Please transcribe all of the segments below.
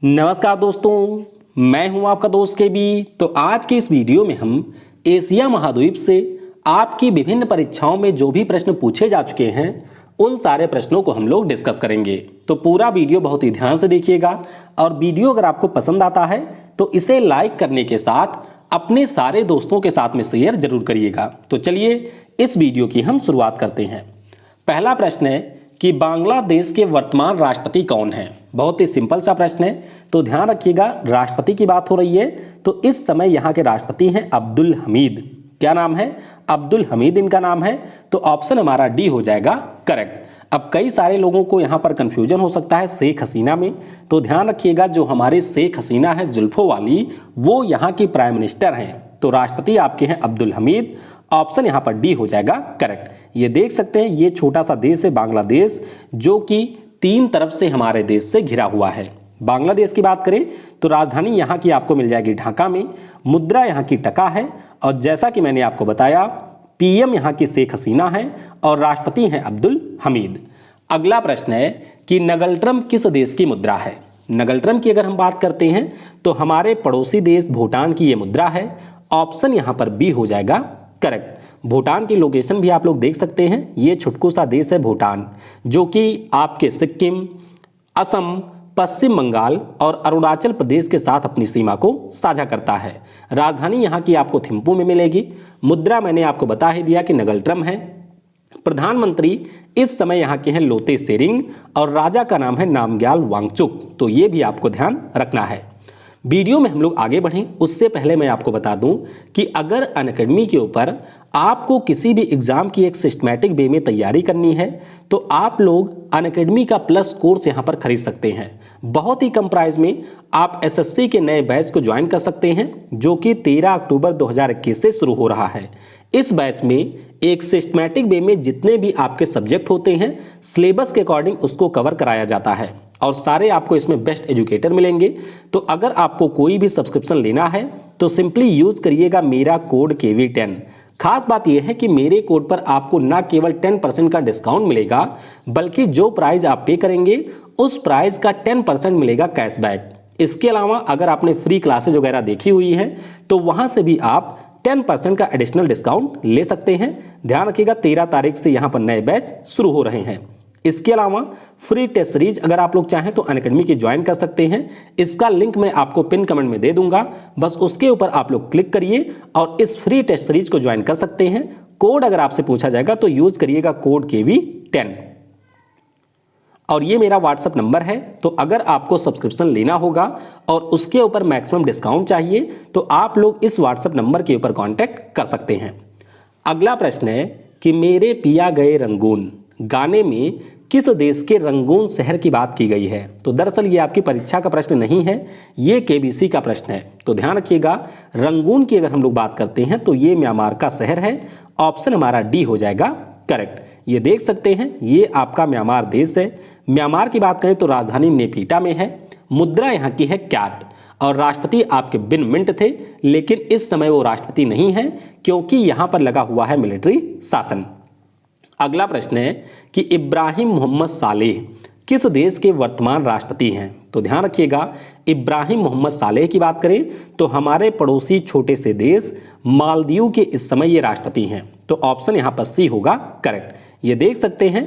नमस्कार दोस्तों, मैं हूं आपका दोस्त के बी। तो आज की इस वीडियो में हम एशिया महाद्वीप से आपकी विभिन्न परीक्षाओं में जो भी प्रश्न पूछे जा चुके हैं उन सारे प्रश्नों को हम लोग डिस्कस करेंगे। तो पूरा वीडियो बहुत ही ध्यान से देखिएगा और वीडियो अगर आपको पसंद आता है तो इसे लाइक करने के साथ अपने सारे दोस्तों के साथ में शेयर जरूर करिएगा। तो चलिए इस वीडियो की हम शुरुआत करते हैं। पहला प्रश्न है कि बांग्लादेश के वर्तमान राष्ट्रपति कौन हैं। बहुत ही सिंपल सा प्रश्न है, तो ध्यान रखिएगा। राष्ट्रपति की बात हो रही है तो इस समय यहाँ के राष्ट्रपति हैं अब्दुल हमीद। क्या नाम है? अब्दुल हमीद इनका नाम है। तो ऑप्शन हमारा डी हो जाएगा करेक्ट। अब कई सारे लोगों को यहाँ पर कंफ्यूजन हो सकता है शेख हसीना में, तो ध्यान रखिएगा जो हमारे शेख हसीना है जुल्फों वाली, वो यहाँ की प्राइम मिनिस्टर हैं। तो राष्ट्रपति आपके हैं अब्दुल हमीद। ऑप्शन यहाँ पर डी हो जाएगा करेक्ट। ये देख सकते हैं ये छोटा सा देश है बांग्लादेश, जो कि तीन तरफ से हमारे देश से घिरा हुआ है। बांग्लादेश की बात करें तो राजधानी यहाँ की आपको मिल जाएगी ढाका में, मुद्रा यहाँ की टका है और जैसा कि मैंने आपको बताया पीएम यहाँ की शेख हसीना है और राष्ट्रपति हैं अब्दुल हमीद। अगला प्रश्न है कि नगल्ट्रम किस देश की मुद्रा है। नगल्ट्रम की अगर हम बात करते हैं तो हमारे पड़ोसी देश भूटान की ये मुद्रा है। ऑप्शन यहाँ पर बी हो जाएगा करेक्ट। भूटान की लोकेशन भी आप लोग देख सकते हैं, ये छुटकू सा देश है भूटान, जो कि आपके सिक्किम, असम, पश्चिम बंगाल और अरुणाचल प्रदेश के साथ अपनी सीमा को साझा करता है। राजधानी यहाँ की आपको थिम्पू में मिलेगी। मुद्रा मैंने आपको बता ही दिया कि नगल्ट्रम है। प्रधानमंत्री इस समय यहाँ के हैं लोते सेरिंग और राजा का नाम है नामग्याल वांगचुक। तो ये भी आपको ध्यान रखना है। वीडियो में हम लोग आगे बढ़ें उससे पहले मैं आपको बता दूं कि अगर अनअकैडमी के ऊपर आपको किसी भी एग्जाम की एक सिस्टमैटिक वे में तैयारी करनी है तो आप लोग अनअकैडमी का प्लस कोर्स यहां पर खरीद सकते हैं। बहुत ही कम प्राइस में आप एसएससी के नए बैच को ज्वाइन कर सकते हैं, जो कि 13 अक्टूबर 2021 से शुरू हो रहा है। इस बैच में एक सिस्टमैटिक वे में जितने भी आपके सब्जेक्ट होते हैं सिलेबस के अकॉर्डिंग उसको कवर कराया जाता है और सारे आपको इसमें बेस्ट एजुकेटर मिलेंगे। तो अगर आपको कोई भी सब्सक्रिप्शन लेना है तो सिंपली यूज करिएगा मेरा कोड KV10। खास बात यह है कि मेरे कोड पर आपको ना केवल 10% का डिस्काउंट मिलेगा, बल्कि जो प्राइस आप पे करेंगे उस प्राइस का 10% मिलेगा कैशबैक। इसके अलावा अगर आपने फ्री क्लासेज वगैरह देखी हुई है तो वहां से भी आप 10% का एडिशनल डिस्काउंट ले सकते हैं। ध्यान रखिएगा 13 तारीख से यहाँ पर नए बैच शुरू हो रहे हैं। इसके अलावा फ्री टेस्ट सीरीज अगर आप लोग चाहें तो अनअकैडमी की ज्वाइन कर सकते हैं। इसका लिंक मैं आपको पिन कमेंट में दे दूंगा, बस उसके ऊपर आप लोग क्लिक करिए और इस फ्री टेस्ट सीरीज को ज्वाइन कर सकते हैं। कोड अगर आपसे पूछा जाएगा तो यूज करिएगा कोड KV10 और ये मेरा व्हाट्सएप नंबर है। तो अगर आपको सब्सक्रिप्शन लेना होगा और उसके ऊपर मैक्सिमम डिस्काउंट चाहिए तो आप लोग इस व्हाट्सएप नंबर के ऊपर कॉन्टैक्ट कर सकते हैं। अगला प्रश्न है कि मेरे पिया गए रंगून गाने में किस देश के रंगून शहर की बात की गई है। तो दरअसल ये आपकी परीक्षा का प्रश्न नहीं है, ये KBC का प्रश्न है। तो ध्यान रखिएगा रंगून की अगर हम लोग बात करते हैं तो ये म्यांमार का शहर है। ऑप्शन हमारा डी हो जाएगा करेक्ट। ये देख सकते हैं ये आपका म्यांमार देश है। म्यांमार की बात करें तो राजधानी नेपीटा में है। मुद्रा यहाँ की है कैट और राष्ट्रपति आपके बिन मिंट थे, लेकिन इस समय वो राष्ट्रपति नहीं है क्योंकि यहाँ पर लगा हुआ है मिलिट्री शासन। अगला प्रश्न है कि इब्राहिम मोहम्मद सालेह किस देश के वर्तमान राष्ट्रपति हैं। तो ध्यान रखिएगा इब्राहिम मोहम्मद सालेह की बात करें तो हमारे पड़ोसी छोटे से देश मालदीव के इस समय ये राष्ट्रपति हैं। तो ऑप्शन यहाँ पर सी होगा करेक्ट। ये देख सकते हैं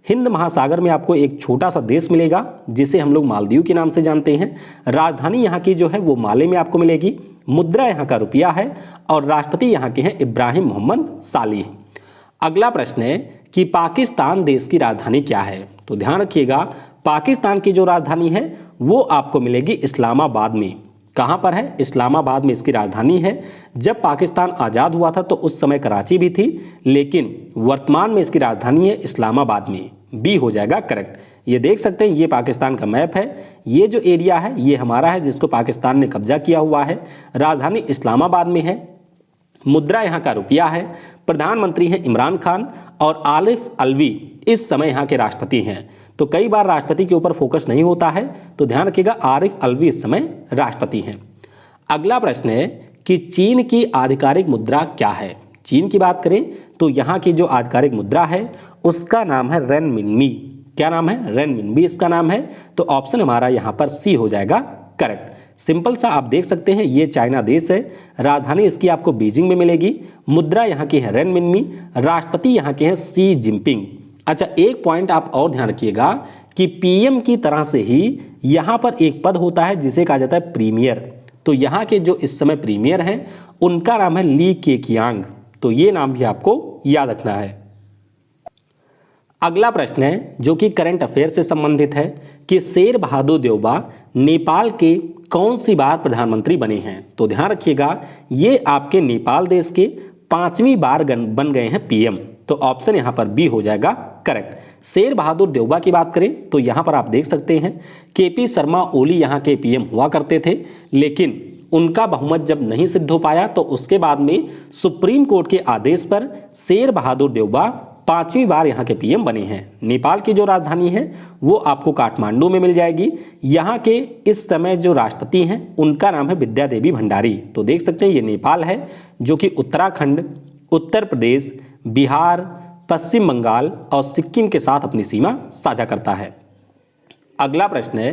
हिंद महासागर में आपको एक छोटा सा देश मिलेगा जिसे हम लोग मालदीव के नाम से जानते हैं। राजधानी यहाँ की जो है वो माले में आपको मिलेगी। मुद्रा यहाँ का रुपया है और राष्ट्रपति यहाँ के हैं इब्राहिम मोहम्मद सालेह। अगला प्रश्न है कि पाकिस्तान देश की राजधानी क्या है। तो ध्यान रखिएगा पाकिस्तान की जो राजधानी है वो आपको मिलेगी इस्लामाबाद में। कहाँ पर है? इस्लामाबाद में इसकी राजधानी है। जब पाकिस्तान आज़ाद हुआ था तो उस समय कराची भी थी, लेकिन वर्तमान में इसकी राजधानी है इस्लामाबाद में। बी हो जाएगा करेक्ट। ये देख सकते हैं ये पाकिस्तान का मैप है। ये जो एरिया है ये हमारा है जिसको पाकिस्तान ने कब्जा किया हुआ है। राजधानी इस्लामाबाद में है। मुद्रा यहाँ का रुपया है। प्रधानमंत्री हैं इमरान खान और आलिफ अलवी इस समय यहाँ के राष्ट्रपति हैं। तो कई बार राष्ट्रपति के ऊपर फोकस नहीं होता है, तो ध्यान रखिएगा आरिफ अलवी इस समय राष्ट्रपति हैं। अगला प्रश्न है कि चीन की आधिकारिक मुद्रा क्या है। चीन की बात करें तो यहाँ की जो आधिकारिक मुद्रा है उसका नाम है रेनमिनमी। क्या नाम है? रेनमिनमी इसका नाम है। तो ऑप्शन हमारा यहाँ पर सी हो जाएगा करेक्ट। सिंपल सा आप देख सकते हैं ये चाइना देश है, राजधानी इसकी आपको बीजिंग में मिलेगी, मुद्रा यहाँ की है रेनमिनमी, राष्ट्रपति यहाँ के हैं शी जिनपिंग। अच्छा, एक पॉइंट आप और ध्यान रखिएगा कि पीएम की तरह से ही यहाँ पर एक पद होता है जिसे कहा जाता है प्रीमियर। तो यहाँ के जो इस समय प्रीमियर हैं उनका नाम है ली केकियांग। तो ये नाम भी आपको याद रखना है। अगला प्रश्न है जो कि करंट अफेयर से संबंधित है कि शेर बहादुर देउबा नेपाल के कौन सी बार प्रधानमंत्री बने हैं। तो ध्यान रखिएगा ये आपके नेपाल देश के 5वीं बार बन गए हैं पीएम। तो ऑप्शन यहाँ पर बी हो जाएगा करेक्ट। शेर बहादुर देउबा की बात करें तो यहाँ पर आप देख सकते हैं केपी शर्मा ओली यहाँ के पीएम हुआ करते थे, लेकिन उनका बहुमत जब नहीं सिद्ध हो पाया तो उसके बाद में सुप्रीम कोर्ट के आदेश पर शेर बहादुर देउबा 5वीं बार यहाँ के पीएम बने हैं। नेपाल की जो राजधानी है वो आपको काठमांडू में मिल जाएगी। यहाँ के इस समय जो राष्ट्रपति हैं उनका नाम है विद्या देवी भंडारी। तो देख सकते हैं ये नेपाल है जो कि उत्तराखंड, उत्तर प्रदेश, बिहार, पश्चिम बंगाल और सिक्किम के साथ अपनी सीमा साझा करता है। अगला प्रश्न है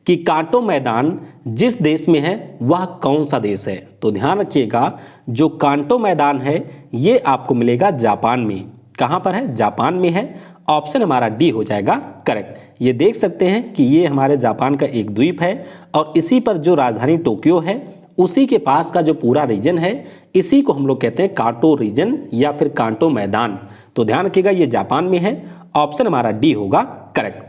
कि कांटो मैदान जिस देश में है वह कौन सा देश है। तो ध्यान रखिएगा जो कांटो मैदान है ये आपको मिलेगा जापान में। कहां पर है? जापान में है। ऑप्शन हमारा डी हो जाएगा करेक्ट। ये देख सकते हैं कि ये हमारे जापान का एक द्वीप है और इसी पर जो राजधानी टोक्यो है उसी के पास का जो पूरा रीजन है इसी को हम लोग कहते हैं कांटो रीजन या फिर कांटो मैदान। तो ध्यान रखिएगा ये जापान में है। ऑप्शन हमारा डी होगा करेक्ट।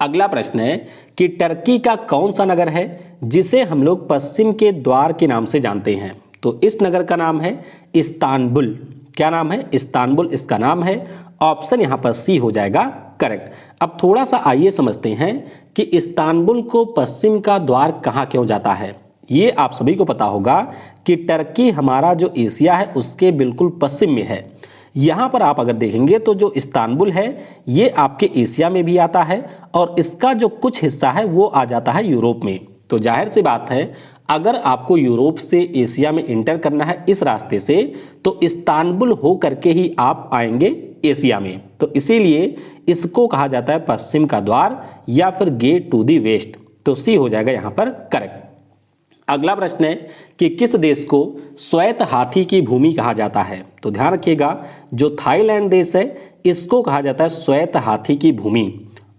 अगला प्रश्न है कि टर्की का कौन सा नगर है जिसे हम लोग पश्चिम के द्वार के नाम से जानते हैं। तो इस नगर का नाम है इस्तांबुल। क्या नाम है? इस्तांबुल इसका नाम है। ऑप्शन यहाँ पर सी हो जाएगा करेक्ट। अब थोड़ा सा आइए समझते हैं कि इस्तांबुल को पश्चिम का द्वार कहाँ क्यों जाता है। ये आप सभी को पता होगा कि टर्की हमारा जो एशिया है उसके बिल्कुल पश्चिम में है। यहाँ पर आप अगर देखेंगे तो जो इस्तांबुल है ये आपके एशिया में भी आता है और इसका जो कुछ हिस्सा है वो आ जाता है यूरोप में। तो जाहिर सी बात है अगर आपको यूरोप से एशिया में इंटर करना है इस रास्ते से तो इस्तांबुल हो करके ही आप आएंगे एशिया में। तो इसीलिए इसको कहा जाता है पश्चिम का द्वार या फिर गेट टू दी वेस्ट। तो सी हो जाएगा यहाँ पर करेक्ट। अगला प्रश्न है कि किस देश को श्वेत हाथी की भूमि कहा जाता है। तो ध्यान रखिएगा जो थाईलैंड देश है इसको कहा जाता है श्वेत हाथी की भूमि।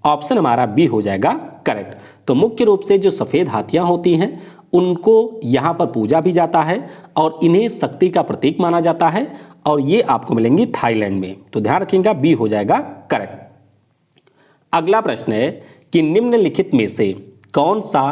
ऑप्शन हमारा बी हो जाएगा करेक्ट। तो मुख्य रूप से जो सफेद हाथियां होती हैं उनको यहाँ पर पूजा भी जाता है और इन्हें शक्ति का प्रतीक माना जाता है और ये आपको मिलेंगी थाईलैंड में। तो ध्यान रखिएगा बी हो जाएगा करेक्ट। अगला प्रश्न है कि निम्नलिखित में से कौन सा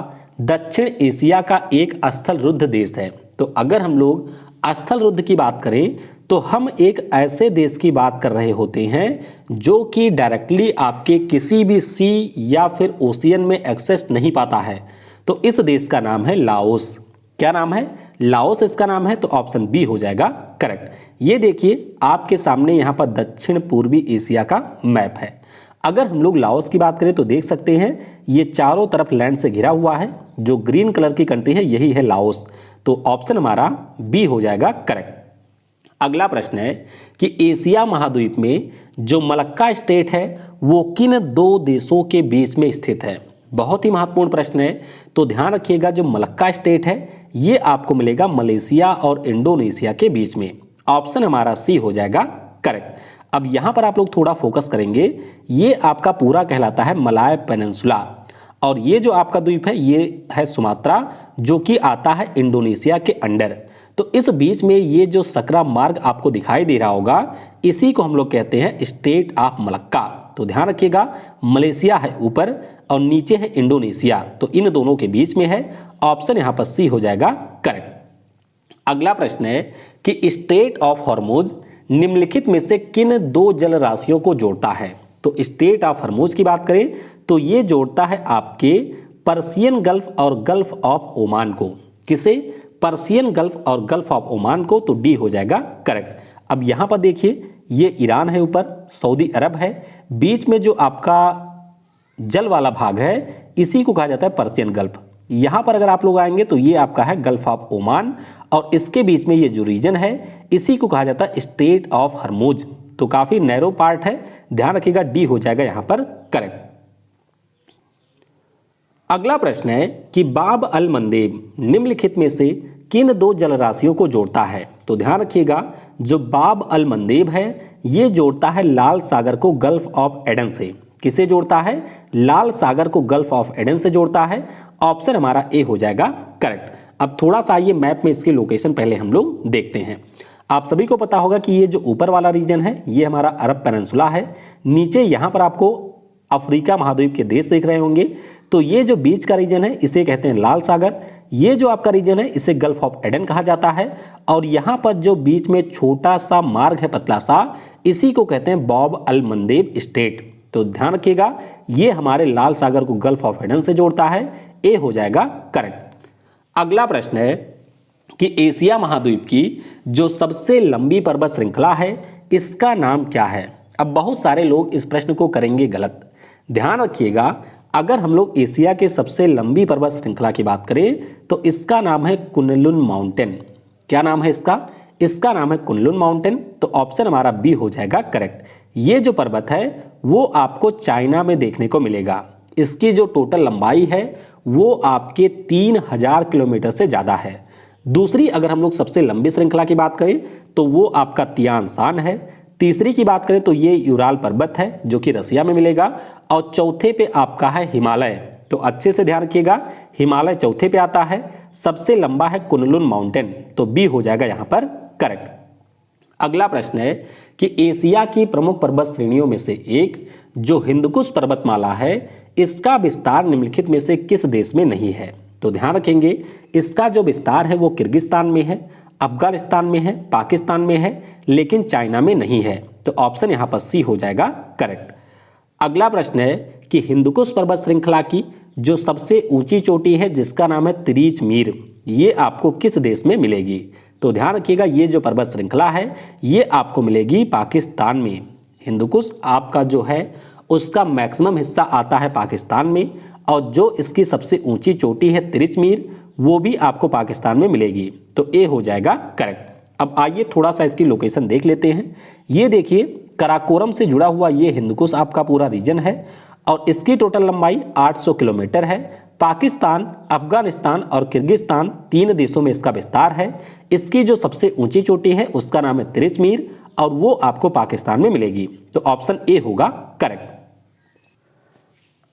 दक्षिण एशिया का एक स्थल रुद्ध देश है। तो अगर हम लोग स्थल रुद्ध की बात करें तो हम एक ऐसे देश की बात कर रहे होते हैं जो कि डायरेक्टली आपके किसी भी सी या फिर ओशियन में एक्सेस नहीं पाता है। तो इस देश का नाम है लाओस। क्या नाम है? लाओस इसका नाम है। तो ऑप्शन बी हो जाएगा करेक्ट। ये देखिए आपके सामने यहाँ पर दक्षिण पूर्वी एशिया का मैप है। अगर हम लोग लाओस की बात करें तो देख सकते हैं ये चारों तरफ लैंड से घिरा हुआ है। जो ग्रीन कलर की कंट्री है यही है लाओस। तो ऑप्शन हमारा बी हो जाएगा करेक्ट। अगला प्रश्न है कि एशिया महाद्वीप में जो मलक्का स्टेट है वो किन दो देशों के बीच में स्थित है। बहुत ही महत्वपूर्ण प्रश्न है। तो ध्यान रखिएगा जो मलक्का स्टेट है ये आपको मिलेगा मलेशिया और इंडोनेशिया के बीच में। ऑप्शन हमारा सी हो जाएगा करेक्ट। अब यहाँ पर आप लोग थोड़ा फोकस करेंगे, ये आपका पूरा कहलाता है मलाय पेनिनसुला और ये जो आपका द्वीप है ये है सुमात्रा जो कि आता है इंडोनेशिया के अंडर। तो इस बीच में ये जो सकरा मार्ग आपको दिखाई दे रहा होगा इसी को हम लोग कहते हैं स्टेट ऑफ मलक्का। तो ध्यान रखिएगा मलेशिया है ऊपर और नीचे है इंडोनेशिया। तो इन दोनों के बीच में है। ऑप्शन यहाँ पर सी हो जाएगा करेक्ट। अगला प्रश्न है कि स्टेट ऑफ हॉर्मुज निम्नलिखित में से किन दो जल राशियों को जोड़ता है। तो स्टेट ऑफ हॉर्मुज की बात करें तो ये जोड़ता है आपके पर्शियन गल्फ और गल्फ ऑफ ओमान को। किसे? पर्शियन गल्फ और गल्फ ऑफ ओमान को। तो डी हो जाएगा करेक्ट। अब यहाँ पर देखिए ये ईरान है ऊपर, सऊदी अरब है, बीच में जो आपका जल वाला भाग है इसी को कहा जाता है पर्शियन गल्फ। यहाँ पर अगर आप लोग आएंगे तो ये आपका है गल्फ ऑफ ओमान और इसके बीच में ये जो रीजन है इसी को कहा जाता है स्टेट ऑफ हॉर्मुज। तो काफी नैरो पार्ट है। ध्यान रखिएगा डी हो जाएगा यहाँ पर करेक्ट। अगला प्रश्न है कि बाब अल मंदेब निम्नलिखित में से किन दो जलराशियों को जोड़ता है? तो ध्यान रखिएगा, जो बाब अल मंदेब है ये जोड़ता है लाल सागर को गल्फ ऑफ एडन से। किसे जोड़ता है? लाल सागर को गल्फ ऑफ एडन से जोड़ता है। ऑप्शन हमारा ए हो जाएगा करेक्ट। अब थोड़ा सा ये मैप में इसकी लोकेशन पहले हम लोग देखते हैं। आप सभी को पता होगा कि ये जो ऊपर वाला रीजन है ये हमारा अरब पेनिनसुला है। नीचे यहाँ पर आपको अफ्रीका महाद्वीप के देश दिख रहे होंगे। तो ये जो बीच का रीजन है इसे कहते हैं लाल सागर। ये जो आपका रीजन है इसे गल्फ ऑफ एडन कहा जाता है। और यहाँ पर जो बीच में छोटा सा मार्ग है पतला सा, इसी को कहते हैं बाब अल मंदेब स्टेट। तो ध्यान रखिएगा, ये हमारे लाल सागर को गल्फ ऑफ एडन से जोड़ता है। ए हो जाएगा करेक्ट। अगला प्रश्न है कि एशिया महाद्वीप की जो सबसे लंबी पर्वत श्रृंखला है इसका नाम क्या है? अब बहुत सारे लोग इस प्रश्न को करेंगे गलत। ध्यान रखिएगा, अगर हम लोग एशिया के सबसे लंबी पर्वत श्रृंखला की बात करें तो इसका नाम है कुनलुन माउंटेन। क्या नाम है इसका? इसका नाम है कुनलुन माउंटेन। तो ऑप्शन हमारा बी हो जाएगा करेक्ट। ये जो पर्वत है वो आपको चाइना में देखने को मिलेगा। इसकी जो टोटल लंबाई है वो आपके 3000 किलोमीटर से ज़्यादा है। दूसरी अगर हम लोग सबसे लंबी श्रृंखला की बात करें तो वो आपका तियान शान है। तीसरी की बात करें तो ये यूराल पर्वत है जो कि रसिया में मिलेगा। और चौथे पे आपका है हिमालय। तो अच्छे से ध्यान रखिएगा, हिमालय चौथे पे आता है। सबसे लंबा है कुनलुन माउंटेन। तो बी हो जाएगा यहाँ पर करेक्ट। अगला प्रश्न है कि एशिया की प्रमुख पर्वत श्रेणियों में से एक जो हिंदकुश पर्वतमाला है इसका विस्तार निम्नलिखित में से किस देश में नहीं है? तो ध्यान रखेंगे, इसका जो विस्तार है वो किर्गिस्तान में है, अफगानिस्तान में है, पाकिस्तान में है, लेकिन चाइना में नहीं है। तो ऑप्शन यहाँ पर सी हो जाएगा करेक्ट। अगला प्रश्न है कि हिंदकुश पर्वत श्रृंखला की जो सबसे ऊंची चोटी है जिसका नाम है तिरीच मीर, ये आपको किस देश में मिलेगी? तो ध्यान रखिएगा, ये जो पर्वत श्रृंखला है ये आपको मिलेगी पाकिस्तान में। हिंदकुश आपका जो है उसका मैक्सिमम हिस्सा आता है पाकिस्तान में। और जो इसकी सबसे ऊंची चोटी है तिरिच मीर, वो भी आपको पाकिस्तान में मिलेगी। तो ए हो जाएगा करेक्ट। अब आइए थोड़ा सा इसकी लोकेशन देख लेते हैं। ये देखिए, कराकोरम से जुड़ा हुआ ये हिंदकुश आपका पूरा रीजन है और इसकी टोटल लंबाई 800 किलोमीटर है। पाकिस्तान, अफगानिस्तान और किर्गिस्तान 3 देशों में इसका विस्तार है। इसकी जो सबसे ऊंची चोटी है उसका नाम है तिरिच मीर और वो आपको पाकिस्तान में मिलेगी। तो ऑप्शन ए होगा करेक्ट।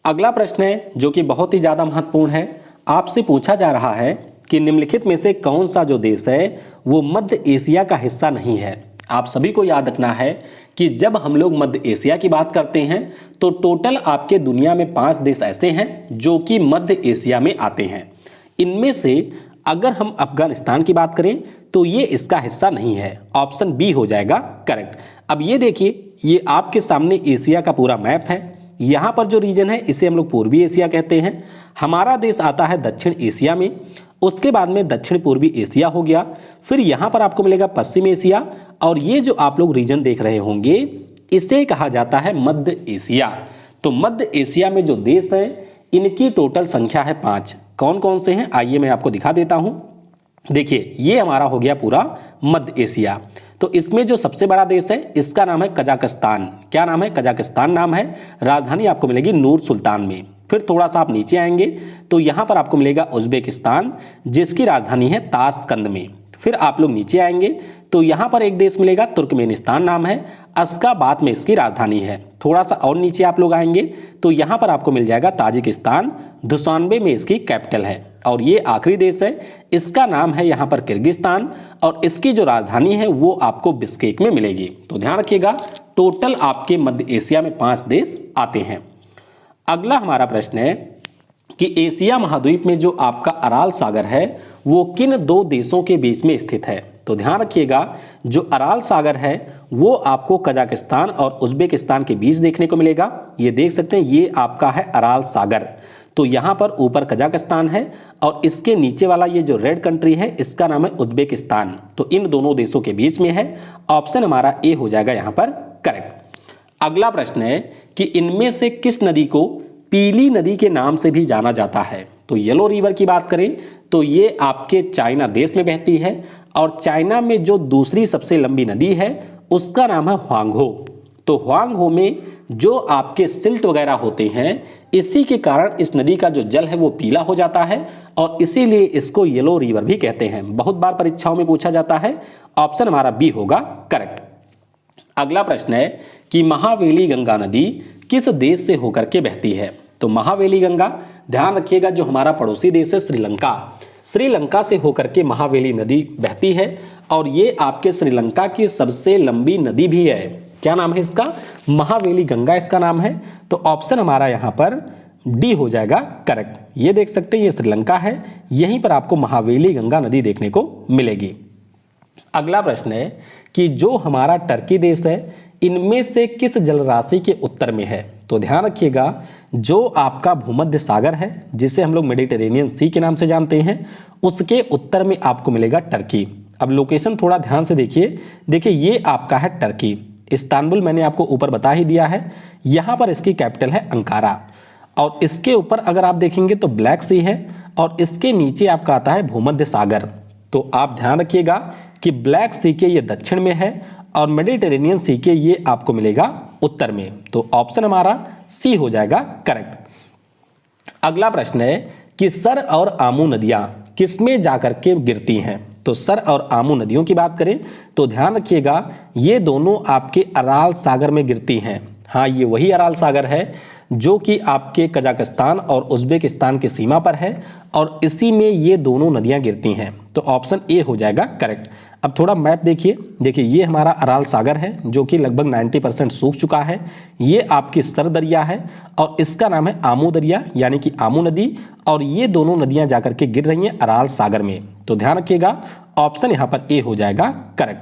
अगला प्रश्न है जो कि बहुत ही ज़्यादा महत्वपूर्ण है। आपसे पूछा जा रहा है कि निम्नलिखित में से कौन सा जो देश है वो मध्य एशिया का हिस्सा नहीं है। आप सभी को याद रखना है कि जब हम लोग मध्य एशिया की बात करते हैं तो टोटल आपके दुनिया में 5 देश ऐसे हैं जो कि मध्य एशिया में आते हैं। इनमें से अगर हम अफगानिस्तान की बात करें तो ये इसका हिस्सा नहीं है। ऑप्शन बी हो जाएगा करेक्ट। अब ये देखिए, ये आपके सामने एशिया का पूरा मैप है। यहाँ पर जो रीजन है इसे हम लोग पूर्वी एशिया कहते हैं। हमारा देश आता है दक्षिण एशिया में, उसके बाद में दक्षिण पूर्वी एशिया हो गया, फिर यहाँ पर आपको मिलेगा पश्चिम एशिया और ये जो आप लोग रीजन देख रहे होंगे इसे कहा जाता है मध्य एशिया। तो मध्य एशिया में जो देश हैं इनकी टोटल संख्या है 5। कौन कौन से हैं आइए मैं आपको दिखा देता हूँ। देखिए, ये हमारा हो गया पूरा मध्य एशिया। तो इसमें जो सबसे बड़ा देश है इसका नाम है कजाकिस्तान। क्या नाम है? कजाकिस्तान नाम है। राजधानी आपको मिलेगी नूर सुल्तान में। फिर थोड़ा सा आप नीचे आएंगे तो यहाँ पर आपको मिलेगा उज्बेकिस्तान जिसकी राजधानी है ताशकंद में। फिर आप लोग नीचे आएंगे तो यहाँ पर एक देश मिलेगा तुर्कमेनिस्तान नाम है, अश्गाबाद में इसकी राजधानी है। थोड़ा सा और नीचे आप लोग आएंगे तो यहाँ पर आपको मिल जाएगा ताजिकिस्तान, दुशानबे में इसकी कैपिटल है। और ये आखिरी देश है, इसका नाम है यहाँ पर किर्गिस्तान और इसकी जो राजधानी है वो आपको बिश्केक में मिलेगी। तो ध्यान रखिएगा, टोटल आपके मध्य एशिया में 5 देश आते हैं। अगला हमारा प्रश्न है कि एशिया महाद्वीप में जो आपका अराल सागर है वो किन 2 देशों के बीच में स्थित है? तो ध्यान रखिएगा, जो अराल सागर है वो आपको कजाकिस्तान और उज्बेकिस्तान के बीच देखने को मिलेगा। ये देख सकते हैं, ये आपका है अराल सागर। तो यहाँ पर ऊपर कजाकिस्तान है और इसके नीचे वाला ये जो रेड कंट्री है इसका नाम है उज्बेकिस्तान। तो इन दोनों देशों के बीच में है। ऑप्शन हमारा ए हो जाएगा यहाँ पर करेक्ट। अगला प्रश्न है कि इनमें से किस नदी को पीली नदी के नाम से भी जाना जाता है? तो येलो रिवर की बात करें तो ये आपके चाइना देश में बहती है और चाइना में जो दूसरी सबसे लंबी नदी है उसका नाम है ह्वांगहो। तो हुआंग में जो आपके सिल्ट वगैरह होते हैं, इसी के कारण इस नदी का जो जल है वो पीला हो जाता है और इसीलिए इसको येलो रिवर भी कहते हैं। बहुत बार परीक्षाओं में पूछा जाता है। ऑप्शन हमारा बी होगा करेक्ट। अगला प्रश्न है कि महावेली गंगा नदी किस देश से होकर के बहती है? तो महावेली गंगा, ध्यान रखिएगा, जो हमारा पड़ोसी देश है श्रीलंका, श्रीलंका से होकर के महावेली नदी बहती है और ये आपके श्रीलंका की सबसे लंबी नदी भी है। क्या नाम है इसका? महावेली गंगा इसका नाम है। तो ऑप्शन हमारा यहाँ पर डी हो जाएगा करेक्ट। ये देख सकते हैं ये श्रीलंका है, यहीं पर आपको महावेली गंगा नदी देखने को मिलेगी। अगला प्रश्न है कि जो हमारा टर्की देश है, इनमें से किस जलराशि के उत्तर में है? तो ध्यान रखिएगा, जो आपका भूमध्य सागर है, जिसे हम लोग मेडिटेरेनियन सी के नाम से जानते हैं, उसके उत्तर में आपको मिलेगा टर्की। अब लोकेशन थोड़ा ध्यान से देखिए ये आपका है टर्की। इस्तांबुल मैंने आपको ऊपर बता ही दिया है, यहाँ पर इसकी कैपिटल है अंकारा और इसके ऊपर अगर आप देखेंगे तो ब्लैक सी है और इसके नीचे आपका आता है भूमध्य सागर। तो आप ध्यान रखिएगा कि ब्लैक सी के ये दक्षिण में है और मेडिटेरेनियन सी के ये आपको मिलेगा उत्तर में। तो ऑप्शन हमारा सी हो जाएगा करेक्ट। अगला प्रश्न है कि सर और आमू नदियां किसमें जाकर के गिरती हैं? तो सर और आमू नदियों की बात करें तो ध्यान रखिएगा ये दोनों आपके अराल सागर में गिरती हैं। हाँ, ये वही अराल सागर है जो कि आपके कजाकिस्तान और उज्बेकिस्तान की सीमा पर है और इसी में ये दोनों नदियां गिरती हैं। तो ऑप्शन ए हो जाएगा करेक्ट। अब थोड़ा मैप देखिए ये हमारा अराल सागर है जो कि लगभग 90% सूख चुका है। ये आपकी सर दरिया है और इसका नाम है आमू दरिया यानी कि आमू नदी और ये दोनों नदियां जाकर के गिर रही हैं अराल सागर में। तो ध्यान रखिएगा ऑप्शन यहाँ पर ए हो जाएगा करेक्ट।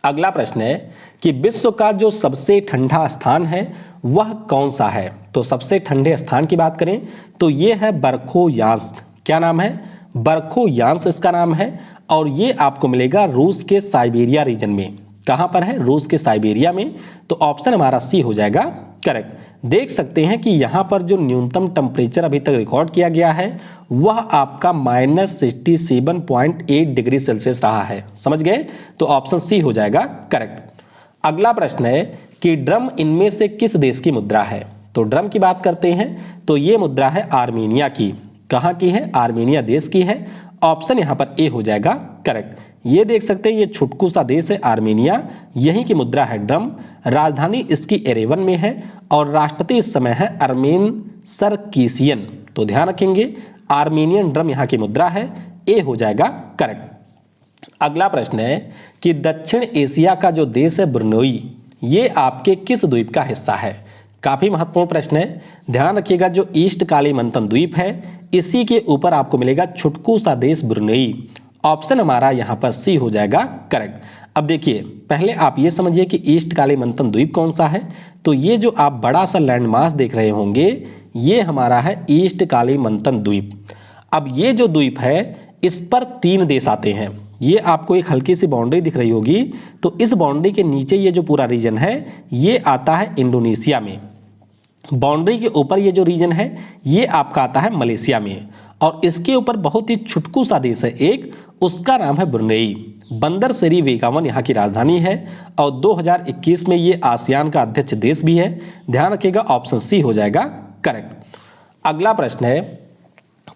अगला प्रश्न है कि विश्व का जो सबसे ठंडा स्थान है वह कौन सा है? तो सबसे ठंडे स्थान की बात करें तो ये है बरखोयांस्क। क्या नाम है? बरखोयांस्क इसका नाम है और ये आपको मिलेगा रूस के साइबेरिया रीजन में। कहां पर है? रूस के साइबेरिया में। तो ऑप्शन हमारा सी हो जाएगा करेक्ट। देख सकते हैं कि यहां पर जो न्यूनतम टेम्परेचर अभी तक रिकॉर्ड किया गया है वह आपका -67.8 डिग्री सेल्सियस रहा है। समझ गए? तो ऑप्शन सी हो जाएगा करेक्ट। अगला प्रश्न है कि ड्रम इनमें से किस देश की मुद्रा है? तो ड्रम की बात करते हैं तो ये मुद्रा है आर्मेनिया की। कहां की है? आर्मेनिया देश की है। ऑप्शन यहां पर ए हो जाएगा करेक्ट। ये देख सकते हैं ये छुटकू सा देश है आर्मेनिया, यहीं की मुद्रा है ड्रम। राजधानी इसकी एरेवन में है और राष्ट्रपति इस समय है अरमेन सरकीसियन। तो ध्यान रखेंगे आर्मेनियन ड्रम यहाँ की मुद्रा है। ए हो जाएगा करेक्ट। अगला प्रश्न है कि दक्षिण एशिया का जो देश है ब्रुनेई, ये आपके किस द्वीप का हिस्सा है? काफी महत्वपूर्ण प्रश्न है। ध्यान रखिएगा जो ईस्ट कालीमंतन द्वीप है इसी के ऊपर आपको मिलेगा छुटकू सा देश ब्रुनेई। ऑप्शन हमारा यहाँ पर सी हो जाएगा करेक्ट। अब देखिए पहले आप ये समझिए कि ईस्ट कालीमंतन द्वीप कौन सा है। तो ये जो आप बड़ा सा लैंडमास देख रहे होंगे ये हमारा है ईस्ट कालीमंतन द्वीप। अब ये जो द्वीप है इस पर 3 देश आते हैं। ये आपको एक हल्की सी बाउंड्री दिख रही होगी, तो इस बाउंड्री के नीचे ये जो पूरा रीजन है ये आता है इंडोनेशिया में। बाउंड्री के ऊपर ये जो रीजन है ये आपका आता है मलेशिया में और इसके ऊपर बहुत ही छुटकू सा देश है एक, उसका नाम है ब्रुनेई। बंदर सेरी बेगावन यहाँ की राजधानी है और 2021 में ये आसियान का अध्यक्ष देश भी है। ध्यान रखिएगा ऑप्शन सी हो जाएगा करेक्ट। अगला प्रश्न है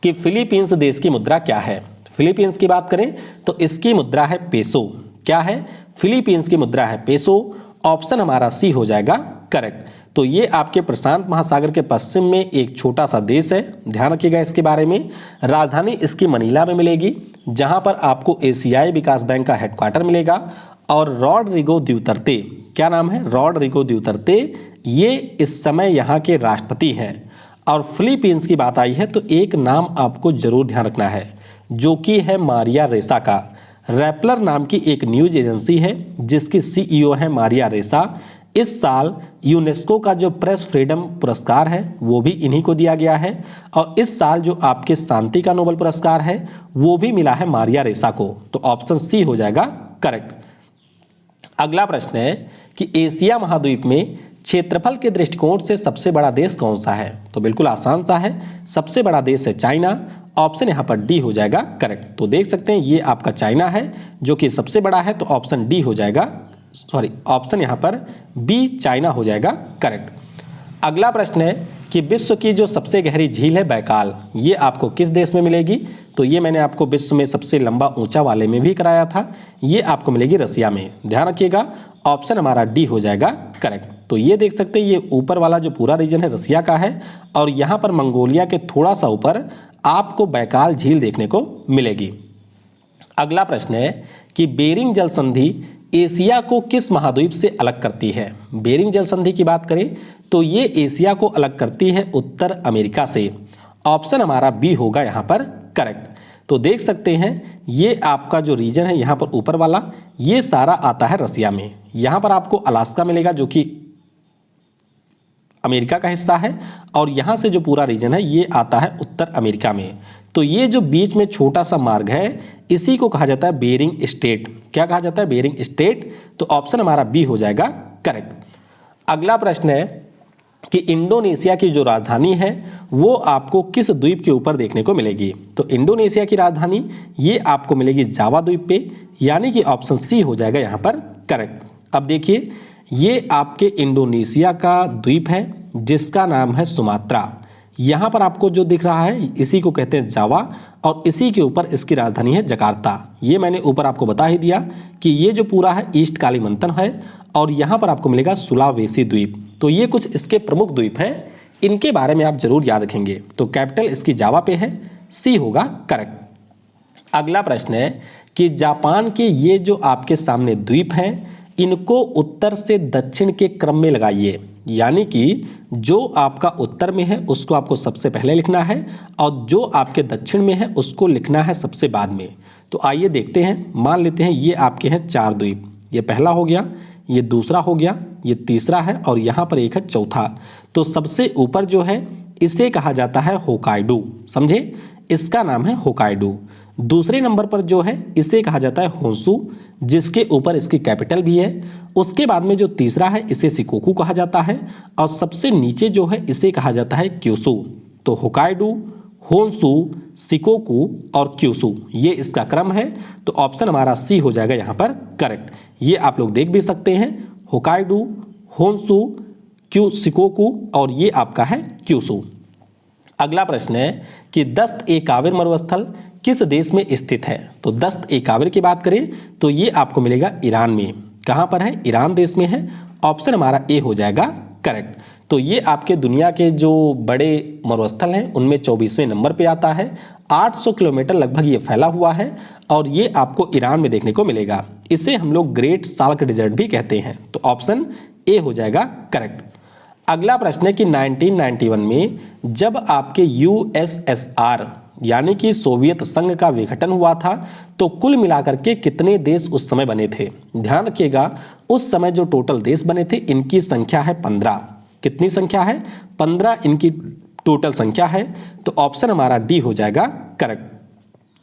कि फिलीपींस देश की मुद्रा क्या है? फिलीपींस की बात करें तो इसकी मुद्रा है पेसो। क्या है? फिलीपींस की मुद्रा है पेसो। ऑप्शन हमारा सी हो जाएगा करेक्ट। तो ये आपके प्रशांत महासागर के पश्चिम में एक छोटा सा देश है। ध्यान रखिएगा इसके बारे में। राजधानी इसकी मनीला में मिलेगी जहां पर आपको एशियाई विकास बैंक का हेडक्वार्टर मिलेगा और रॉड्रिगो ड्यूतर्ते, क्या नाम है? रॉड्रिगो ड्यूतर्ते, ये इस समय यहाँ के राष्ट्रपति हैं। और फिलीपींस की बात आई है तो एक नाम आपको जरूर ध्यान रखना है जो कि है मारिया रेसा का। रैपलर नाम की एक न्यूज एजेंसी है जिसकी सीईओ है मारिया रेसा। इस साल यूनेस्को का जो प्रेस फ्रीडम पुरस्कार है वो भी इन्हीं को दिया गया है और इस साल जो आपके शांति का नोबेल पुरस्कार है वो भी मिला है मारिया रेसा को। तो ऑप्शन सी हो जाएगा करेक्ट। अगला प्रश्न है कि एशिया महाद्वीप में क्षेत्रफल के दृष्टिकोण से सबसे बड़ा देश कौन सा है? तो बिल्कुल आसान सा है, सबसे बड़ा देश है चाइना। ऑप्शन यहाँ पर डी हो जाएगा करेक्ट। तो देख सकते हैं ये आपका चाइना है जो कि सबसे बड़ा है, तो ऑप्शन डी हो जाएगा ऑप्शन यहाँ पर बी चाइना हो जाएगा करेक्ट। अगला प्रश्न है कि विश्व की जो सबसे गहरी झील है बैकाल, ये आपको किस देश में मिलेगी? तो ये मैंने आपको विश्व में सबसे लंबा ऊंचा वाले में भी कराया था, ये आपको मिलेगी रसिया में। ध्यान रखिएगा, ऑप्शन हमारा डी हो जाएगा करेक्ट। तो ये देख सकते हैं, ये ऊपर वाला जो पूरा रीजन है रसिया का है, और यहाँ पर मंगोलिया के थोड़ा सा ऊपर आपको बैकाल झील देखने को मिलेगी। अगला प्रश्न है कि बेरिंग जल संधि एशिया को किस महाद्वीप से अलग करती है? बेरिंग जल संधि की बात करें तो ये एशिया को अलग करती है उत्तर अमेरिका से। ऑप्शन हमारा बी होगा यहाँ पर करेक्ट। तो देख सकते हैं, ये आपका जो रीजन है यहाँ पर ऊपर वाला, ये सारा आता है रसिया में। यहाँ पर आपको अलास्का मिलेगा जो कि अमेरिका का हिस्सा है, और यहाँ से जो पूरा रीजन है ये आता है उत्तर अमेरिका में। तो ये जो बीच में छोटा सा मार्ग है, इसी को कहा जाता है बेरिंग स्टेट। क्या कहा जाता है? Bering Strait. तो ऑप्शन हमारा बी हो जाएगा करेक्ट। अगला प्रश्न है कि इंडोनेशिया की जो राजधानी है वो आपको किस द्वीप के ऊपर देखने को मिलेगी? तो इंडोनेशिया की राजधानी ये आपको मिलेगी जावा द्वीप पे, यानी कि ऑप्शन सी हो जाएगा यहाँ पर करेक्ट। अब देखिए, ये आपके इंडोनेशिया का द्वीप है जिसका नाम है सुमात्रा। यहाँ पर आपको जो दिख रहा है इसी को कहते हैं जावा, और इसी के ऊपर इसकी राजधानी है जकार्ता। ये मैंने ऊपर आपको बता ही दिया कि ये जो पूरा है ईस्ट कालीमंतन है, और यहाँ पर आपको मिलेगा सुलावेसी द्वीप। तो ये कुछ इसके प्रमुख द्वीप हैं, इनके बारे में आप जरूर याद रखेंगे। तो कैपिटल इसकी जावा पे है, सी होगा करेक्ट। अगला प्रश्न है कि जापान के ये जो आपके सामने द्वीप हैं, इनको उत्तर से दक्षिण के क्रम में लगाइए, यानी कि जो आपका उत्तर में है उसको आपको सबसे पहले लिखना है, और जो आपके दक्षिण में है उसको लिखना है सबसे बाद में। तो आइए देखते हैं, मान लेते हैं ये आपके हैं 4 द्वीप, ये पहला हो गया, ये दूसरा हो गया, ये तीसरा है, और यहाँ पर एक है चौथा। तो सबसे ऊपर जो है इसे कहा जाता है होकाइडो, समझे, इसका नाम है होकाइडो। दूसरे नंबर पर जो है इसे कहा जाता है होन्शु, जिसके ऊपर इसकी कैपिटल भी है। उसके बाद में जो तीसरा है इसे शिकोकू कहा जाता है, और सबसे नीचे जो है इसे कहा जाता है क्यूशु। तो होकाइडो, होन्शु, शिकोकू और क्यूशु, ये इसका क्रम है। तो ऑप्शन हमारा सी हो जाएगा यहाँ पर करेक्ट। ये आप लोग देख भी सकते हैं, होकाइडो, होन्शु, शिकोकू, और ये आपका है क्यूशु। अगला प्रश्न है कि दस्त ए काबिर मरुस्थल किस देश में स्थित है? तो दस्त ए काबिर की बात करें तो ये आपको मिलेगा ईरान में। कहाँ पर है? ईरान देश में है। ऑप्शन हमारा ए हो जाएगा करेक्ट। तो ये आपके दुनिया के जो बड़े मरुस्थल हैं उनमें 24वें नंबर पे आता है। 800 किलोमीटर लगभग ये फैला हुआ है, और ये आपको ईरान में देखने को मिलेगा। इसे हम लोग ग्रेट साल्क डिजर्ट भी कहते हैं। तो ऑप्शन ए हो जाएगा करेक्ट। अगला प्रश्न है कि 1991 में जब आपके यूएसएसआर यानी कि सोवियत संघ का विघटन हुआ था, तो कुल मिलाकर के कितने देश उस समय बने थे? ध्यान रखिएगा, उस समय जो टोटल देश बने थे इनकी संख्या है 15। कितनी संख्या है? 15 इनकी टोटल संख्या है। तो ऑप्शन हमारा डी हो जाएगा करेक्ट।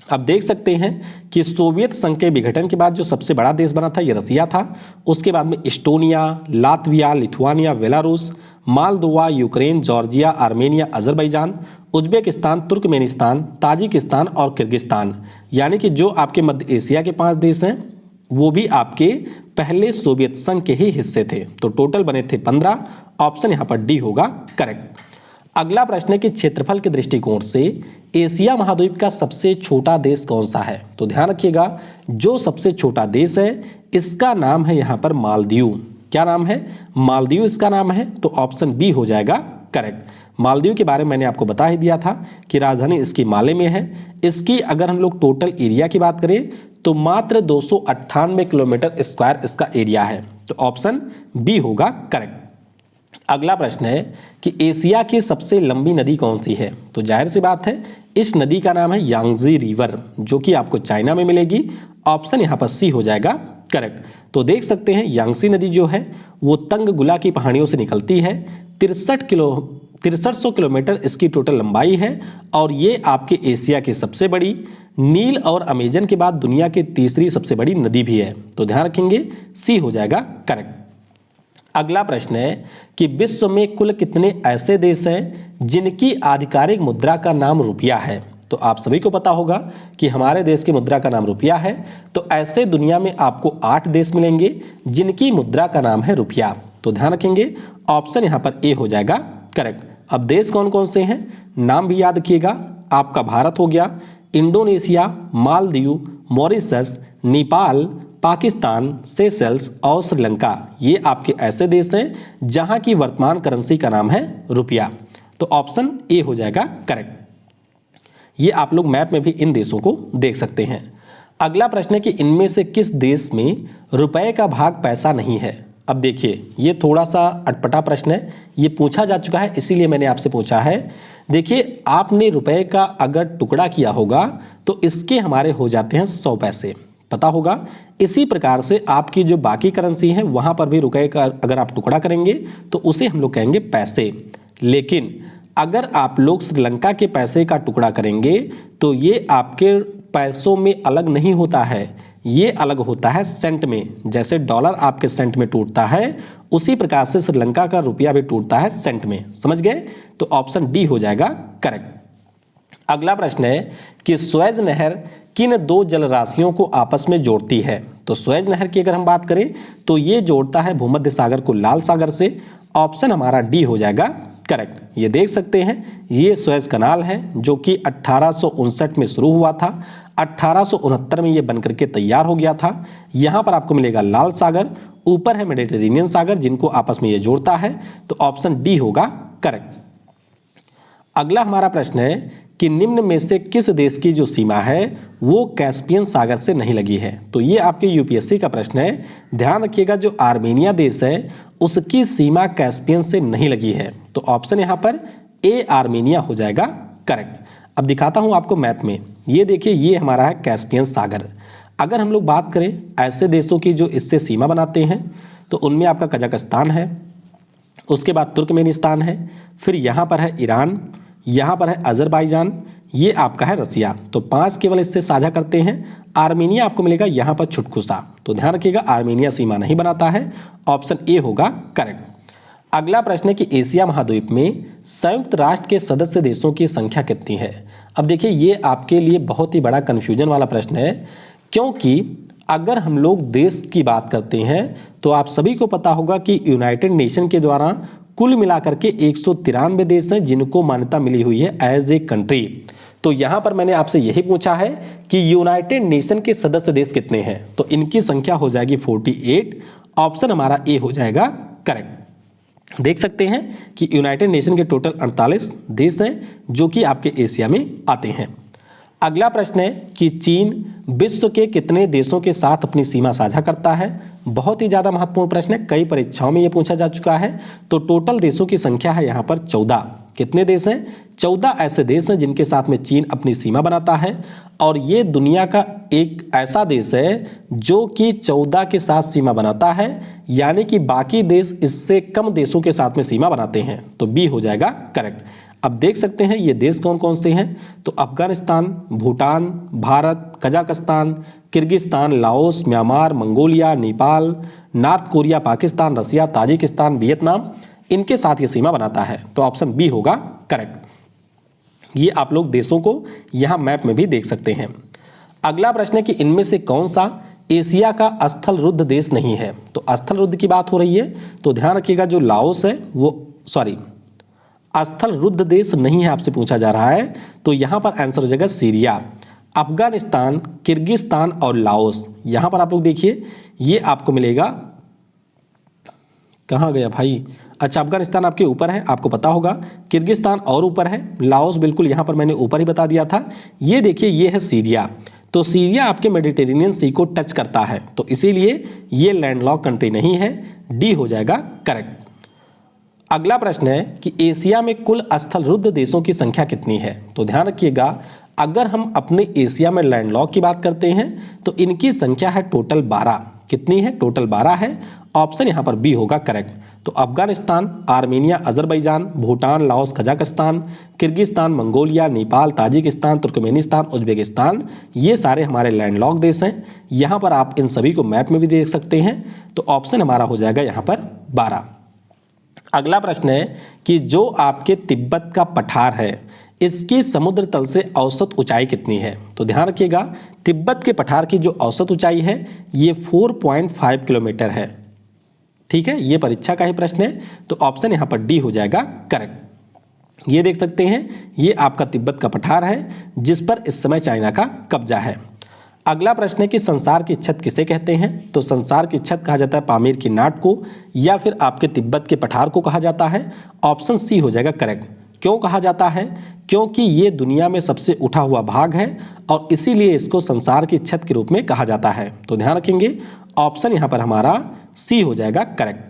अब देख सकते हैं कि सोवियत संघ के विघटन के बाद जो सबसे बड़ा देश बना था ये रसिया था। उसके बाद में Estonia, Latvia, Lithuania, Belarus, Moldova, Ukraine, Georgia, Armenia, Azerbaijan, Uzbekistan, Turkmenistan, Tajikistan और किर्गिस्तान, यानी कि जो आपके मध्य एशिया के 5 देश हैं वो भी आपके पहले सोवियत संघ के ही हिस्से थे। तो टोटल बने थे 15। ऑप्शन यहाँ पर डी होगा करेक्ट। अगला प्रश्न है कि क्षेत्रफल के दृष्टिकोण से एशिया महाद्वीप का सबसे छोटा देश कौन सा है? तो ध्यान रखिएगा, जो सबसे छोटा देश है इसका नाम है यहाँ पर मालदीव। क्या नाम है? मालदीव इसका नाम है। तो ऑप्शन बी हो जाएगा करेक्ट। मालदीव के बारे में मैंने आपको बता ही दिया था कि राजधानी इसकी माले में है। इसकी अगर हम लोग टोटल एरिया की बात करें तो मात्र 298 किलोमीटर स्क्वायर इसका एरिया है। तो ऑप्शन बी होगा करेक्ट। अगला प्रश्न है कि एशिया की सबसे लंबी नदी कौन सी है? तो जाहिर सी बात है इस नदी का नाम है यांगजी रिवर, जो कि आपको चाइना में मिलेगी। ऑप्शन यहाँ पर सी हो जाएगा करेक्ट। तो देख सकते हैं यांगसी नदी जो है वो तंगगुला की पहाड़ियों से निकलती है। 6300 किलोमीटर इसकी टोटल लंबाई है, और ये आपके एशिया की सबसे बड़ी, नील और अमेजन के बाद दुनिया की तीसरी सबसे बड़ी नदी भी है। तो ध्यान रखेंगे, सी हो जाएगा करेक्ट। अगला प्रश्न है कि विश्व में कुल कितने ऐसे देश हैं जिनकी आधिकारिक मुद्रा का नाम रुपया है? तो आप सभी को पता होगा कि हमारे देश की मुद्रा का नाम रुपया है। तो ऐसे दुनिया में आपको 8 देश मिलेंगे जिनकी मुद्रा का नाम है रुपया। तो ध्यान रखेंगे ऑप्शन यहाँ पर ए हो जाएगा करेक्ट। अब देश कौन कौन से हैं नाम भी याद रखिएगा। आपका भारत हो गया, Indonesia, Maldives, Mauritius, Nepal, Pakistan, Seychelles और श्रीलंका। ये आपके ऐसे देश हैं जहां की वर्तमान करेंसी का नाम है रुपया। तो ऑप्शन ए हो जाएगा करेक्ट। ये आप लोग मैप में भी इन देशों को देख सकते हैं। अगला प्रश्न है कि इनमें से किस देश में रुपए का भाग पैसा नहीं है। अब देखिए ये थोड़ा सा अटपटा प्रश्न है, ये पूछा जा चुका है इसीलिए मैंने आपसे पूछा है। देखिए आपने रुपए का अगर टुकड़ा किया होगा तो इसके हमारे हो जाते हैं 100 पैसे, पता होगा। इसी प्रकार से आपकी जो बाकी करेंसी है वहां पर भी रुपए का अगर आप टुकड़ा करेंगे तो उसे हम लोग कहेंगे पैसे। लेकिन अगर आप लोग श्रीलंका के पैसे का टुकड़ा करेंगे तो ये आपके पैसों में अलग नहीं होता है, ये अलग होता है सेंट में। जैसे डॉलर आपके सेंट में टूटता है उसी प्रकार से श्रीलंका का रुपया भी टूटता है सेंट में, समझ गए। तो ऑप्शन डी हो जाएगा करेक्ट। अगला प्रश्न है कि स्वेज नहर किन 2 जलराशियों को आपस में जोड़ती है। तो स्वेज नहर की अगर हम बात करें तो ये जोड़ता है भूमध्य सागर को लाल सागर से। ऑप्शन हमारा डी हो जाएगा करेक्ट। ये देख सकते हैं ये स्वेज कनाल है जो कि 1859 में शुरू हुआ था, 1869 में ये बनकर के तैयार हो गया था। यहाँ पर आपको मिलेगा लाल सागर, ऊपर है मेडिटेरेनियन सागर जिनको आपस में ये जोड़ता है। तो ऑप्शन डी होगा करेक्ट। अगला हमारा प्रश्न है कि निम्न में से किस देश की जो सीमा है वो कैस्पियन सागर से नहीं लगी है। तो ये आपके यूपीएससी का प्रश्न है, ध्यान रखिएगा। जो आर्मेनिया देश है उसकी सीमा कैस्पियन से नहीं लगी है। तो ऑप्शन यहाँ पर ए आर्मेनिया हो जाएगा करेक्ट। अब दिखाता हूँ आपको मैप में, ये देखिए ये हमारा है कैस्पियन सागर। अगर हम लोग बात करें ऐसे देशों की जो इससे सीमा बनाते हैं तो उनमें आपका कजाकिस्तान है, उसके बाद तुर्कमेनिस्तान है, फिर यहाँ पर है ईरान, यहाँ पर है अजरबैजान, ये आपका है रसिया। तो 5 केवल इससे साझा करते हैं। आर्मेनिया आपको मिलेगा यहाँ पर छुटकुसा। तो ध्यान रखिएगा आर्मेनिया सीमा नहीं बनाता है, ऑप्शन ए होगा करेक्ट। अगला प्रश्न है कि एशिया महाद्वीप में संयुक्त राष्ट्र के सदस्य देशों की संख्या कितनी है। अब देखिए ये आपके लिए बहुत ही बड़ा कन्फ्यूजन वाला प्रश्न है, क्योंकि अगर हम लोग देश की बात करते हैं तो आप सभी को पता होगा कि यूनाइटेड नेशन के द्वारा कुल मिलाकर के 193 देश हैं जिनको मान्यता मिली हुई है एज ए कंट्री। तो यहाँ पर मैंने आपसे यही पूछा है कि यूनाइटेड नेशन के सदस्य देश कितने हैं, तो इनकी संख्या हो जाएगी 48। ऑप्शन हमारा ए हो जाएगा करेक्ट। देख सकते हैं कि यूनाइटेड नेशन के टोटल 48 देश हैं जो कि आपके एशिया में आते हैं। अगला प्रश्न है कि चीन विश्व के कितने देशों के साथ अपनी सीमा साझा करता है। बहुत ही ज़्यादा महत्वपूर्ण प्रश्न है, कई परीक्षाओं में यह पूछा जा चुका है। तो टोटल देशों की संख्या है यहाँ पर 14। कितने देश हैं? 14 ऐसे देश हैं जिनके साथ में चीन अपनी सीमा बनाता है। और ये दुनिया का एक ऐसा देश है जो कि 14 के साथ सीमा बनाता है, यानी कि बाकी देश इससे कम देशों के साथ में सीमा बनाते हैं। तो बी हो जाएगा करेक्ट। अब देख सकते हैं ये देश कौन कौन से हैं, तो Afghanistan, Bhutan, Bharat, Kazakhstan, Kyrgyzstan, Laos, Myanmar, Mongolia, Nepal, North Korea, Pakistan, Russia, Tajikistan, Vietnam, इनके साथ ये सीमा बनाता है। तो ऑप्शन बी होगा करेक्ट। ये आप लोग देशों को यहाँ मैप में भी देख सकते हैं। अगला प्रश्न है कि इनमें से कौन सा एशिया का स्थल रुद्ध देश नहीं है। तो स्थल रुद्ध की बात हो रही है तो ध्यान रखिएगा जो लाओस है वो स्थल रुद्ध देश नहीं है, आपसे पूछा जा रहा है। तो यहाँ पर आंसर हो जाएगा सीरिया। अफगानिस्तान, किर्गिस्तान और लाओस, यहाँ पर आप लोग देखिए ये आपको मिलेगा, कहाँ गया भाई, अच्छा अफगानिस्तान आपके ऊपर है, आपको पता होगा। किर्गिस्तान और ऊपर है, लाओस बिल्कुल यहाँ पर मैंने ऊपर ही बता दिया था। ये देखिए ये है सीरिया। तो सीरिया आपके मेडिटेरेनियन सी को टच करता है, तो इसीलिए ये लैंडलॉक कंट्री नहीं है। डी हो जाएगा करेक्ट। अगला प्रश्न है कि एशिया में कुल स्थल रुद्ध देशों की संख्या कितनी है। तो ध्यान रखिएगा अगर हम अपने एशिया में लैंडलॉक की बात करते हैं तो इनकी संख्या है टोटल 12। कितनी है? टोटल 12 है। ऑप्शन यहाँ पर बी होगा करेक्ट। तो Afghanistan, Armenia, Azerbaijan, Bhutan, Laos, Kazakhstan, Kyrgyzstan, Mongolia, Nepal, Tajikistan, Turkmenistan, Uzbekistan, ये सारे हमारे लैंडलॉक देश हैं। यहाँ पर आप इन सभी को मैप में भी देख सकते हैं। तो ऑप्शन हमारा हो जाएगा यहाँ पर 12। अगला प्रश्न है कि जो आपके तिब्बत का पठार है इसकी समुद्र तल से औसत ऊंचाई कितनी है? तो ध्यान रखिएगा, तिब्बत के पठार की जो औसत ऊंचाई है ये 4.5 किलोमीटर है। ठीक है, ये परीक्षा का ही प्रश्न है, तो ऑप्शन यहाँ पर डी हो जाएगा करेक्ट। ये देख सकते हैं, ये आपका तिब्बत का पठार है जिस पर इस समय चाइना का कब्जा है। अगला प्रश्न है कि संसार की छत किसे कहते हैं? तो संसार की छत कहा जाता है पामीर की नाट को, या फिर आपके तिब्बत के पठार को कहा जाता है। ऑप्शन सी हो जाएगा करेक्ट। क्यों कहा जाता है? क्योंकि ये दुनिया में सबसे उठा हुआ भाग है और इसीलिए इसको संसार की छत के रूप में कहा जाता है। तो ध्यान रखेंगे, ऑप्शन यहाँ पर हमारा सी हो जाएगा करेक्ट।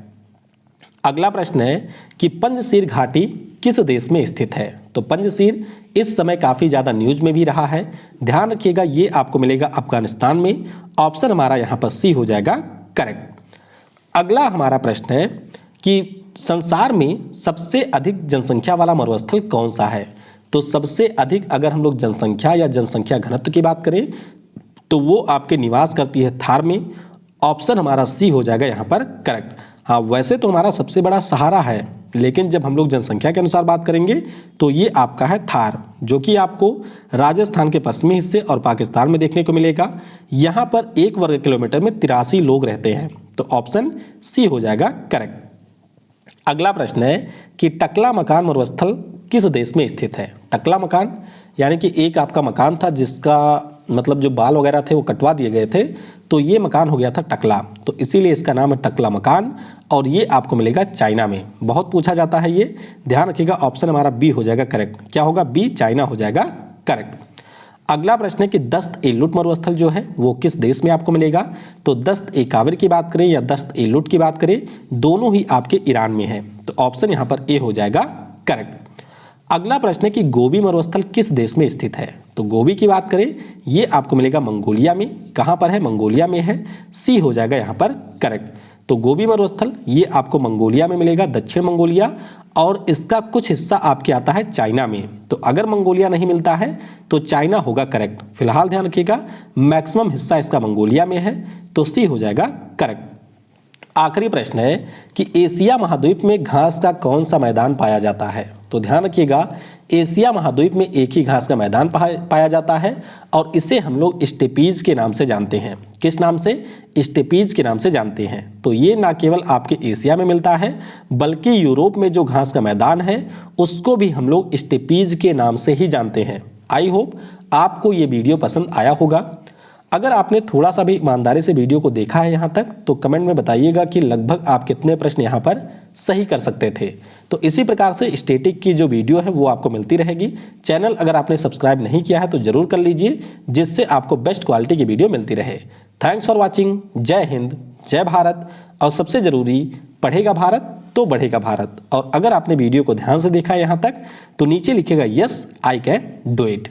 अगला प्रश्न है कि पंजशीर घाटी किस देश में स्थित है? तो पंजशीर इस समय काफ़ी ज़्यादा न्यूज में भी रहा है। ध्यान रखिएगा, ये आपको मिलेगा अफगानिस्तान में। ऑप्शन हमारा यहाँ पर सी हो जाएगा करेक्ट। अगला हमारा प्रश्न है कि संसार में सबसे अधिक जनसंख्या वाला मरुस्थल कौन सा है? तो सबसे अधिक अगर हम लोग जनसंख्या या जनसंख्या घनत्व की बात करें तो वो आपके निवास करती है थार में। ऑप्शन हमारा सी हो जाएगा यहाँ पर करेक्ट। हाँ, वैसे तो हमारा सबसे बड़ा सहारा है, लेकिन जब हम लोग जनसंख्या के अनुसार बात करेंगे तो ये आपका है थार, जो कि आपको राजस्थान के पश्चिमी हिस्से और पाकिस्तान में देखने को मिलेगा। यहाँ पर 1 वर्ग किलोमीटर में 83 लोग रहते हैं। तो ऑप्शन सी हो जाएगा करेक्ट। अगला प्रश्न है कि टकला मकान मरुस्थल किस देश में स्थित है? टकला मकान यानी कि एक आपका मकान था जिसका मतलब जो बाल वगैरह थे वो कटवा दिए गए थे, तो ये मकान हो गया था टकला, तो इसीलिए इसका नाम है टकला मकान और ये आपको मिलेगा चाइना में। बहुत पूछा जाता है ये, ध्यान रखिएगा। ऑप्शन हमारा बी हो जाएगा करेक्ट। क्या होगा? बी, चाइना हो जाएगा करेक्ट। अगला प्रश्न है कि दस्त-ए-लुट मरुस्थल जो है वो किस देश में आपको मिलेगा? तो दस्त-ए-काबिर की बात करें या दस्त-ए-लुट की बात करें, दोनों ही आपके ईरान में है। तो ऑप्शन यहाँ पर ए हो जाएगा करेक्ट। अगला प्रश्न है कि गोबी मरुस्थल किस देश में स्थित है? तो गोबी की बात करें, ये आपको मिलेगा मंगोलिया में। कहाँ पर है? मंगोलिया में है। सी हो जाएगा यहाँ पर करेक्ट। तो गोबी मरुस्थल ये आपको मंगोलिया में मिलेगा, दक्षिण मंगोलिया, और इसका कुछ हिस्सा आपके आता है चाइना में। तो अगर मंगोलिया नहीं मिलता है तो चाइना होगा करेक्ट। फिलहाल ध्यान रखिएगा, मैक्सिमम हिस्सा इसका मंगोलिया में है, तो सी हो जाएगा करेक्ट। आखिरी प्रश्न है कि एशिया महाद्वीप में घास का कौन सा मैदान पाया जाता है? तो ध्यान रखिएगा, एशिया महाद्वीप में एक ही घास का मैदान पाया जाता है और इसे हम लोग स्टेपीज के नाम से जानते हैं। किस नाम से? स्टेपीज के नाम से जानते हैं। तो ये ना केवल आपके एशिया में मिलता है बल्कि यूरोप में जो घास का मैदान है उसको भी हम लोग स्टेपीज के नाम से ही जानते हैं। आई होप आपको ये वीडियो पसंद आया होगा। अगर आपने थोड़ा सा भी ईमानदारी से वीडियो को देखा है यहाँ तक तो कमेंट में बताइएगा कि लगभग आप कितने प्रश्न यहाँ पर सही कर सकते थे। तो इसी प्रकार से स्टैटिक की जो वीडियो है वो आपको मिलती रहेगी। चैनल अगर आपने सब्सक्राइब नहीं किया है तो ज़रूर कर लीजिए, जिससे आपको बेस्ट क्वालिटी की वीडियो मिलती रहे। Thanks for watching. जय हिंद, जय भारत, और सबसे ज़रूरी, पढ़ेगा भारत तो बढ़ेगा भारत। और अगर आपने वीडियो को ध्यान से देखा है यहाँ तक तो नीचे लिखिएगा yes I can do it.